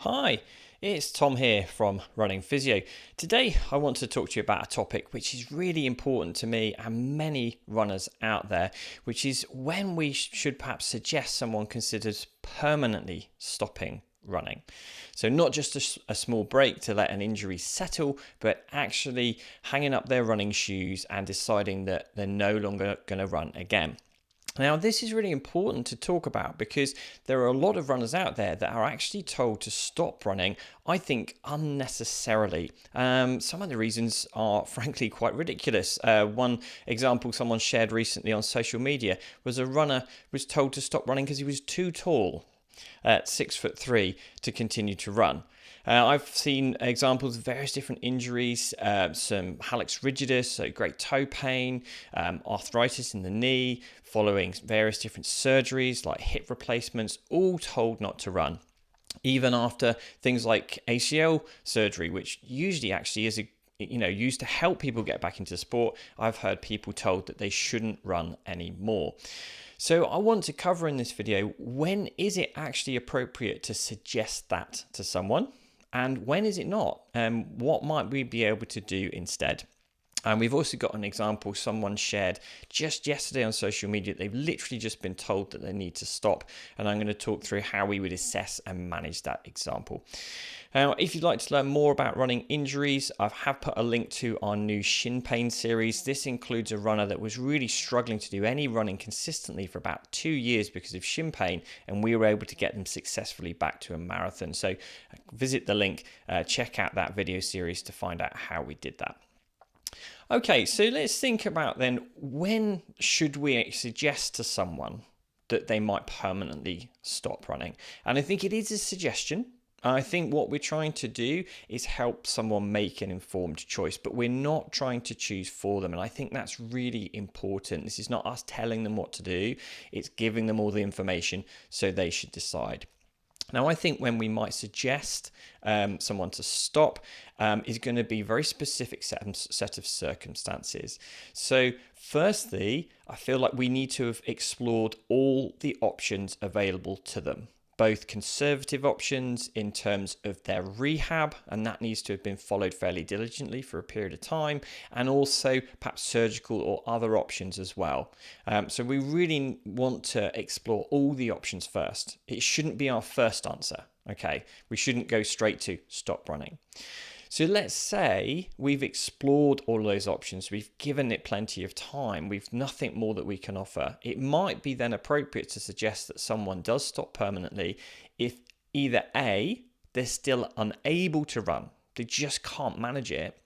Hi, it's Tom here from Running Physio. Today I want to talk to you about a topic which is really important to me and many runners out there, which is when we should perhaps suggest someone considers permanently stopping running. So not just a small break to let an injury settle, but actually hanging up their running shoes and deciding that they're no longer going to run again. Now, this is really important to talk about because there are a lot of runners out there that are actually told to stop running, I think, unnecessarily. Some of the reasons are frankly quite ridiculous. One example someone shared recently on social media was a runner was told to stop running because he was too tall at 6'3" to continue to run. I've seen examples of various different injuries, some hallux rigidus, so great toe pain, arthritis in the knee, following various different surgeries like hip replacements, all told not to run. Even after things like ACL surgery, which usually actually is used to help people get back into sport, I've heard people told that they shouldn't run anymore. So I want to cover in this video, when is it actually appropriate to suggest that to someone? And when is it not? What might we be able to do instead? And we've also got an example someone shared just yesterday on social media. They've literally just been told that they need to stop. And I'm going to talk through how we would assess and manage that example. Now, if you'd like to learn more about running injuries, I have put a link to our new shin pain series. This includes a runner that was really struggling to do any running consistently for about 2 years because of shin pain, and we were able to get them successfully back to a marathon. So visit the link, check out that video series to find out how we did that. Okay, so let's think about then, when should we suggest to someone that they might permanently stop running? And I think it is a suggestion. I think what we're trying to do is help someone make an informed choice, but we're not trying to choose for them. And I think that's really important. This is not us telling them what to do. It's giving them all the information so they should decide. Now, I think when we might suggest someone to stop is going to be a very specific set of circumstances. So firstly, I feel like we need to have explored all the options available to them, both conservative options in terms of their rehab, and that needs to have been followed fairly diligently for a period of time, and also perhaps surgical or other options as well. So we really want to explore all the options first. It shouldn't be our first answer, okay? We shouldn't go straight to stop running. So let's say we've explored all those options, we've given it plenty of time, we've nothing more that we can offer. It might be then appropriate to suggest that someone does stop permanently if either A, they're still unable to run, they just can't manage it,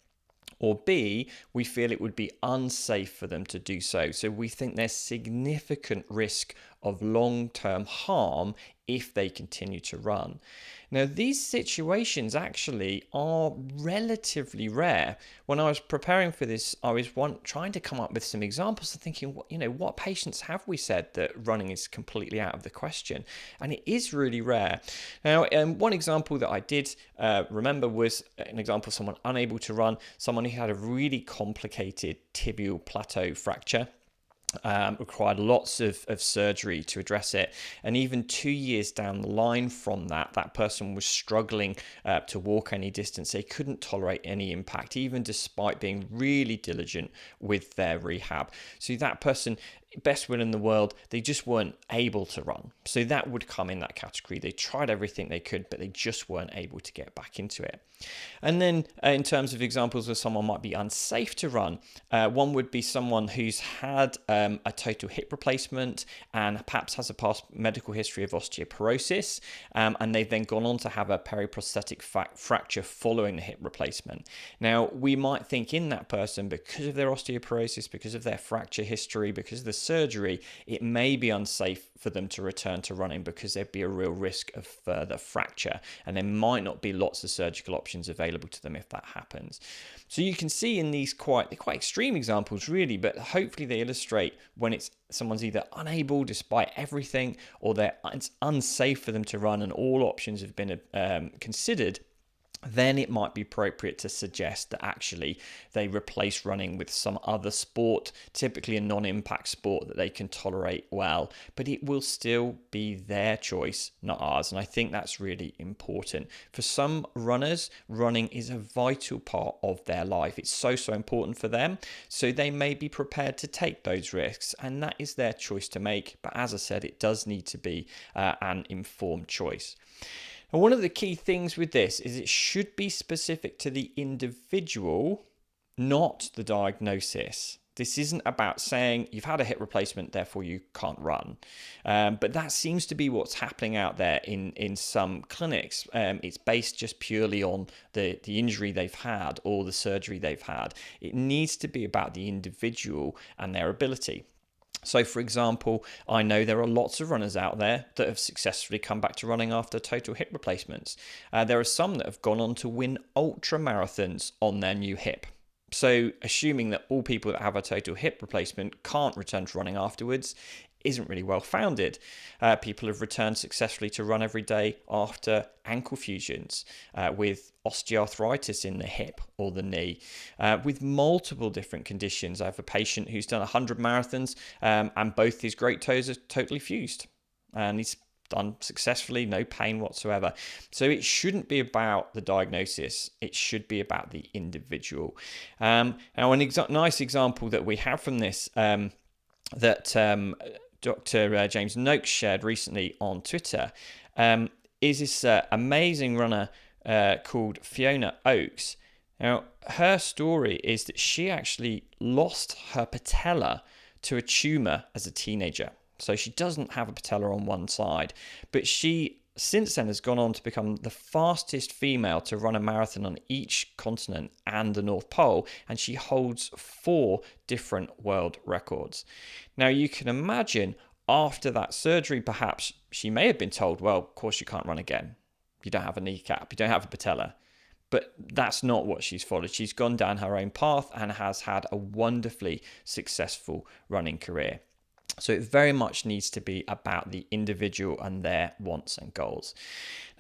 or B, we feel it would be unsafe for them to do so. So we think there's significant risk of long-term harm if they continue to run. Now, these situations actually are relatively rare. When I was preparing for this, I was trying to come up with some examples and thinking, what patients have we said that running is completely out of the question? And it is really rare. Now, one example that I did remember was an example of someone unable to run, someone who had a really complicated tibial plateau fracture. Required lots of surgery to address it, and even 2 years down the line from that person was struggling to walk any distance. They couldn't tolerate any impact, even despite being really diligent with their rehab. So that person, best will in the world, they just weren't able to run. So that would come in that category. They tried everything they could, but they just weren't able to get back into it. And then in terms of examples where someone might be unsafe to run, one would be someone who's had a total hip replacement and perhaps has a past medical history of osteoporosis, and they've then gone on to have a periprosthetic fracture following the hip replacement. Now, we might think in that person, because of their osteoporosis, because of their fracture history, because of the surgery, it may be unsafe for them to return to running because there'd be a real risk of further fracture, and there might not be lots of surgical options available to them if that happens. So you can see in these quite extreme examples really, but hopefully they illustrate when someone's either unable despite everything, or it's unsafe for them to run and all options have been considered. then it might be appropriate to suggest that actually they replace running with some other sport, typically a non-impact sport that they can tolerate well, but it will still be their choice, not ours. And I think that's really important. For some runners, running is a vital part of their life. It's so important for them. So they may be prepared to take those risks, and that is their choice to make. But as I said, it does need to be an informed choice. And one of the key things with this is it should be specific to the individual, not the diagnosis. This isn't about saying you've had a hip replacement, therefore you can't run. But that seems to be what's happening out there in some clinics. It's based just purely on the injury they've had or the surgery they've had. It needs to be about the individual and their ability. So, for example, I know there are lots of runners out there that have successfully come back to running after total hip replacements. There are some that have gone on to win ultra marathons on their new hip. So, assuming that all people that have a total hip replacement can't return to running afterwards isn't really well founded. People have returned successfully to run every day after ankle fusions, with osteoarthritis in the hip or the knee, with multiple different conditions. I have a patient who's done 100 marathons and both his great toes are totally fused, and he's done successfully, no pain whatsoever. So it shouldn't be about the diagnosis, it should be about the individual. Now, a nice example that we have from this that Dr. James Noakes shared recently on Twitter is this amazing runner called Fiona Oakes. Now, her story is that she actually lost her patella to a tumour as a teenager. So she doesn't have a patella on one side, but she since then has gone on to become the fastest female to run a marathon on each continent and the North Pole, and she holds 4 different world records. Now, you can imagine after that surgery, perhaps she may have been told, well, of course you can't run again. You don't have a kneecap, you don't have a patella. But that's not what she's followed. She's gone down her own path and has had a wonderfully successful running career. So it very much needs to be about the individual and their wants and goals.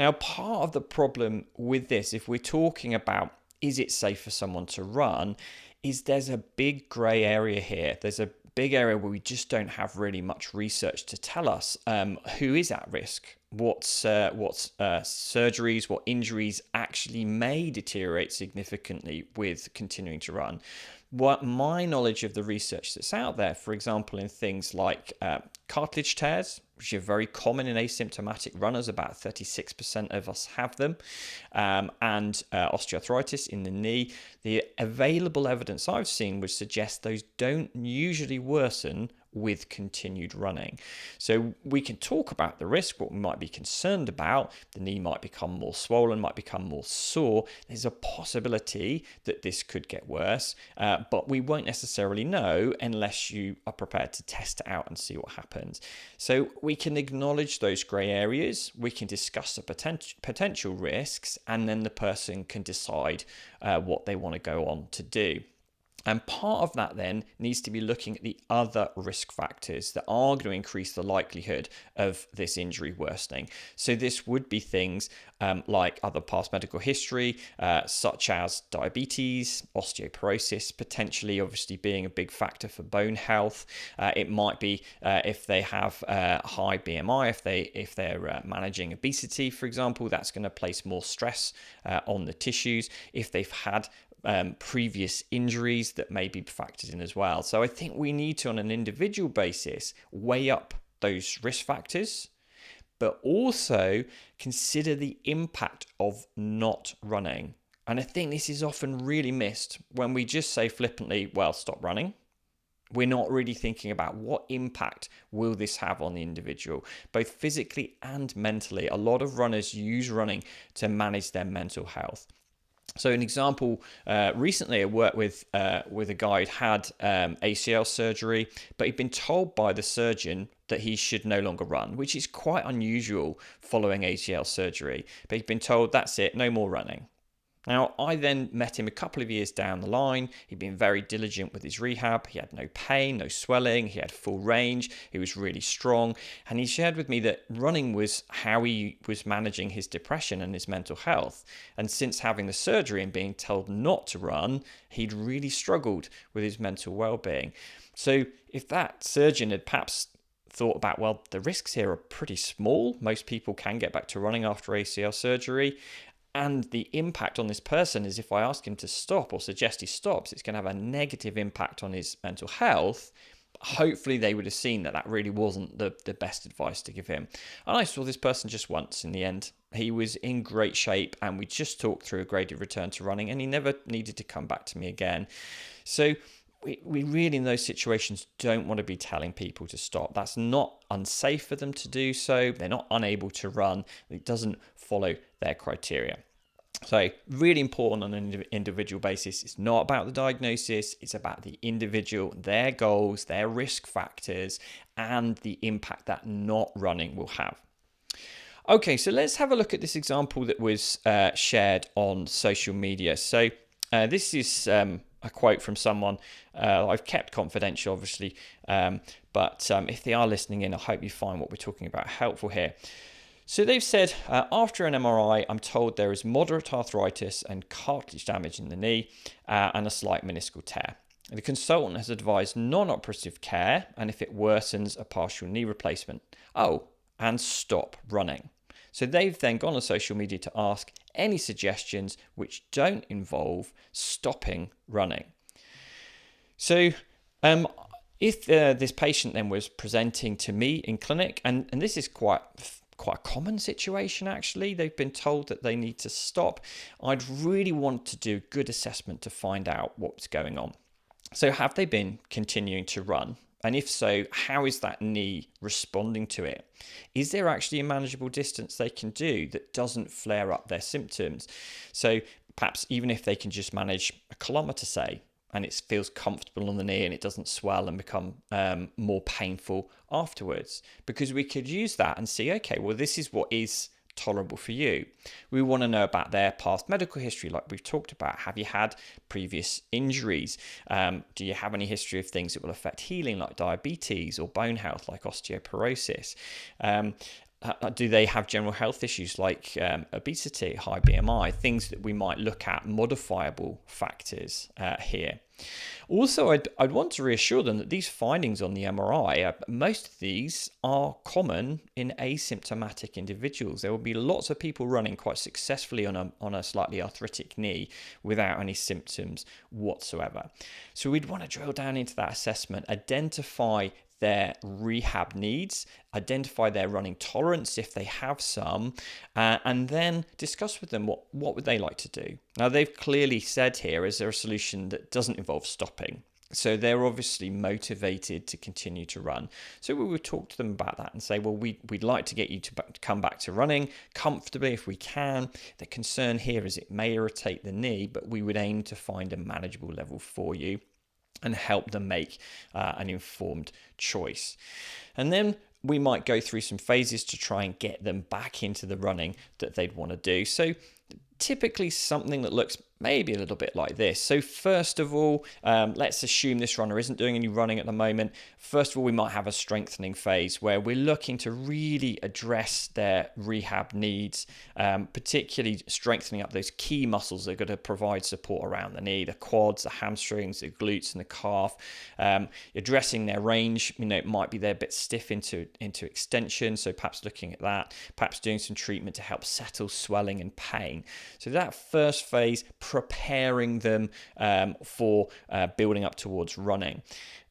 Now, part of the problem with this, if we're talking about is it safe for someone to run, is there's a big grey area here. There's a big area where we just don't have really much research to tell us who is at risk, what surgeries, what injuries actually may deteriorate significantly with continuing to run. What my knowledge of the research that's out there, for example, in things like cartilage tears, which are very common in asymptomatic runners, about 36% of us have them, and osteoarthritis in the knee, the available evidence I've seen would suggest those don't usually worsen with continued running. So we can talk about the risk, what we might be concerned about. The knee might become more swollen, might become more sore. There's a possibility that this could get worse, but we won't necessarily know unless you are prepared to test it out and see what happens. So we can acknowledge those grey areas, we can discuss the potential risks, and then the person can decide what they want to go on to do. And part of that then needs to be looking at the other risk factors that are going to increase the likelihood of this injury worsening. So this would be things like other past medical history, such as diabetes, osteoporosis, potentially obviously being a big factor for bone health. It might be if they have high BMI, if they're managing obesity, for example, that's going to place more stress on the tissues. If they've had previous injuries, that may be factored in as well. So I think we need to, on an individual basis, weigh up those risk factors, but also consider the impact of not running. And I think this is often really missed when we just say flippantly, well, stop running. We're not really thinking about what impact will this have on the individual, both physically and mentally. A lot of runners use running to manage their mental health. So an example, recently I worked with a guy who'd had ACL surgery, but he'd been told by the surgeon that he should no longer run, which is quite unusual following ACL surgery. But he'd been told, that's it, no more running. Now, I then met him a couple of years down the line. He'd been very diligent with his rehab. He had no pain, no swelling. He had full range. He was really strong. And he shared with me that running was how he was managing his depression and his mental health. And since having the surgery and being told not to run, he'd really struggled with his mental well-being. So if that surgeon had perhaps thought about, well, the risks here are pretty small. Most people can get back to running after ACL surgery. And the impact on this person is if I ask him to stop or suggest he stops, it's going to have a negative impact on his mental health. Hopefully they would have seen that really wasn't the best advice to give him. And I saw this person just once in the end. He was in great shape and we just talked through a graded return to running and he never needed to come back to me again. So we really, in those situations, don't want to be telling people to stop. That's not unsafe for them to do so. They're not unable to run. It doesn't follow their criteria. So really important on an individual basis. It's not about the diagnosis. It's about the individual, their goals, their risk factors, and the impact that not running will have. Okay, so let's have a look at this example that was shared on social media. So this is a quote from someone I've kept confidential, obviously, but if they are listening in, I hope you find what we're talking about helpful here. So they've said, after an MRI, I'm told there is moderate arthritis and cartilage damage in the knee and a slight meniscal tear. The consultant has advised non-operative care, and if it worsens, a partial knee replacement. Oh, and stop running. So they've then gone on social media to ask any suggestions which don't involve stopping running. So if this patient then was presenting to me in clinic, and this is quite a common situation actually, they've been told that they need to stop, I'd really want to do a good assessment to find out what's going on. So have they been continuing to run? And if so, how is that knee responding to it? Is there actually a manageable distance they can do that doesn't flare up their symptoms? So perhaps even if they can just manage a kilometre, say, and it feels comfortable on the knee and it doesn't swell and become more painful afterwards. Because we could use that and see, okay, well, this is what is tolerable for you. We want to know about their past medical history, like we've talked about. Have you had previous injuries? Do you have any history of things that will affect healing, like diabetes, or bone health, like osteoporosis? Do they have general health issues like obesity, high BMI, things that we might look at, modifiable factors here. Also, I'd want to reassure them that these findings on the MRI, most of these are common in asymptomatic individuals. There will be lots of people running quite successfully on a slightly arthritic knee without any symptoms whatsoever. So we'd want to drill down into that assessment, identify their rehab needs, identify their running tolerance if they have some, and then discuss with them what would they like to do. Now, they've clearly said here, is there a solution that doesn't involve stopping? So they're obviously motivated to continue to run. So we would talk to them about that and say, well, we'd like to get you to come back to running comfortably if we can. The concern here is it may irritate the knee, but we would aim to find a manageable level for you and help them make an informed choice. And then we might go through some phases to try and get them back into the running that they'd want to do. So typically something that looks maybe a little bit like this. So first of all, let's assume this runner isn't doing any running at the moment. First of all, we might have a strengthening phase where we're looking to really address their rehab needs, particularly strengthening up those key muscles that are going to provide support around the knee, the quads, the hamstrings, the glutes, and the calf. Addressing their range, it might be they're a bit stiff into extension, so perhaps looking at that, perhaps doing some treatment to help settle swelling and pain. So that first phase, preparing them for building up towards running.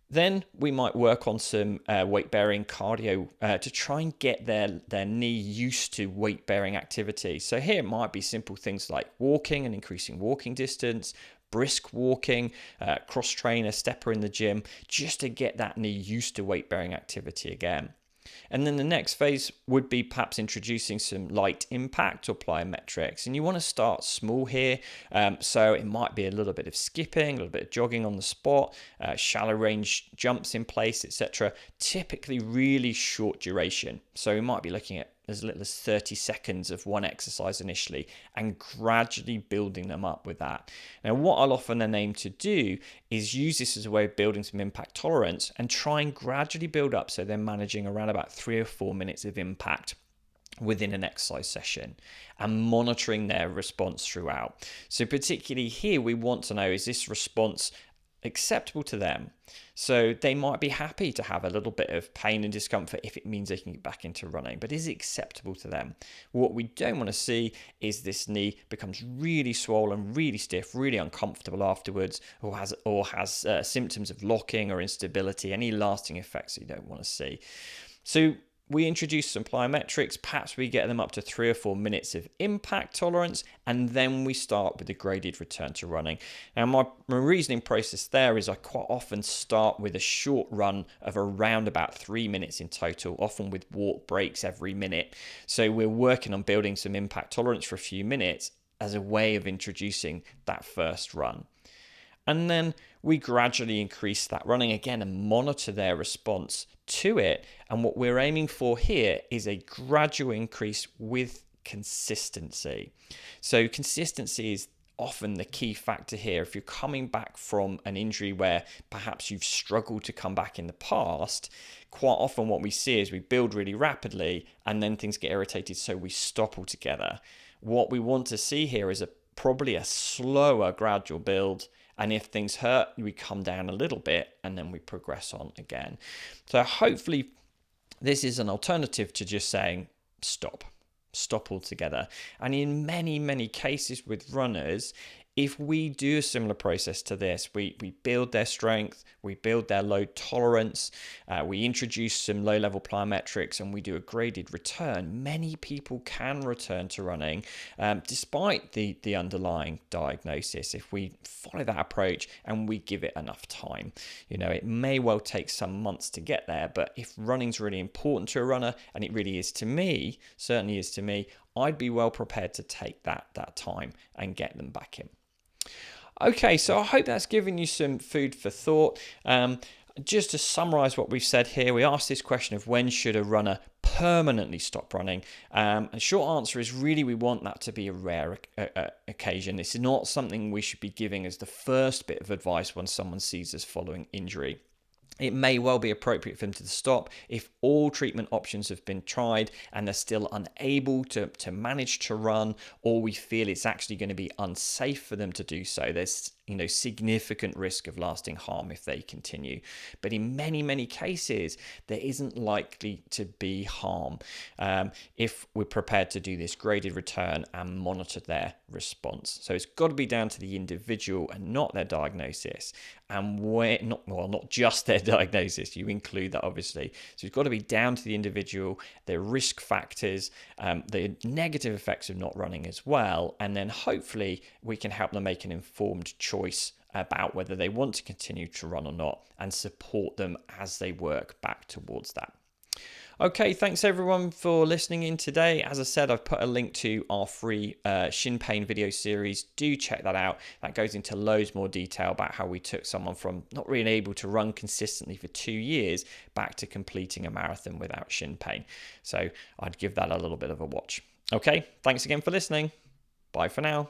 Then we might work on some weight-bearing cardio to try and get their knee used to weight-bearing activity. So here it might be simple things like walking and increasing walking distance, brisk walking, cross-trainer, stepper in the gym, just to get that knee used to weight-bearing activity again. And then the next phase would be perhaps introducing some light impact or plyometrics. And you want to start small here. So it might be a little bit of skipping, a little bit of jogging on the spot, shallow range jumps in place, etc. Typically really short duration. So we might be looking at as little as 30 seconds of one exercise initially and gradually building them up with that. Now, what I'll often then aim to do is use this as a way of building some impact tolerance and try and gradually build up so they're managing around about 3 or 4 minutes of impact within an exercise session and monitoring their response throughout. So particularly here, we want to know, is this response acceptable to them? So they might be happy to have a little bit of pain and discomfort if it means they can get back into running, but is it acceptable to them? What we don't want to see is this knee becomes really swollen, really stiff, really uncomfortable afterwards, or has symptoms of locking or instability, any lasting effects that you don't want to see. So we introduce some plyometrics, perhaps we get them up to 3 or 4 minutes of impact tolerance, and then we start with the graded return to running. Now, my reasoning process there is I quite often start with a short run of around about 3 minutes in total, often with walk breaks every minute. So we're working on building some impact tolerance for a few minutes as a way of introducing that first run. And then we gradually increase that running again and monitor their response to it. And what we're aiming for here is a gradual increase with consistency. So consistency is often the key factor here. If you're coming back from an injury where perhaps you've struggled to come back in the past, quite often what we see is we build really rapidly and then things get irritated, so we stop altogether. What we want to see here is probably a slower gradual build, and if things hurt, we come down a little bit and then we progress on again. So hopefully this is an alternative to just saying stop altogether. And in many, many cases with runners, if we do a similar process to this, we build their strength, we build their load tolerance, we introduce some low-level plyometrics, and we do a graded return, many people can return to running despite the underlying diagnosis if we follow that approach and we give it enough time. It may well take some months to get there, but if running's really important to a runner, and it really is to me, certainly is to me, I'd be well prepared to take that time and get them back in. Okay, so I hope that's given you some food for thought. Just to summarize what we've said here, we asked this question of when should a runner permanently stop running? A short answer is really we want that to be a rare occasion. It's not something we should be giving as the first bit of advice when someone sees us following injury. It may well be appropriate for them to stop if all treatment options have been tried and they're still unable to manage to run, or we feel it's actually going to be unsafe for them to do so. There's significant risk of lasting harm if they continue. But in many, many cases, there isn't likely to be harm if we're prepared to do this graded return and monitor their response. So it's got to be down to the individual and not their diagnosis. And not just their diagnosis, you include that obviously. So it's got to be down to the individual, their risk factors, the negative effects of not running as well. And then hopefully we can help them make an informed choice about whether they want to continue to run or not and support them as they work back towards that. Okay, thanks everyone for listening in today. As I said, I've put a link to our free shin pain video series. Do check that out. That goes into loads more detail about how we took someone from not really able to run consistently for 2 years back to completing a marathon without shin pain. So I'd give that a little bit of a watch. Okay, thanks again for listening. Bye for now.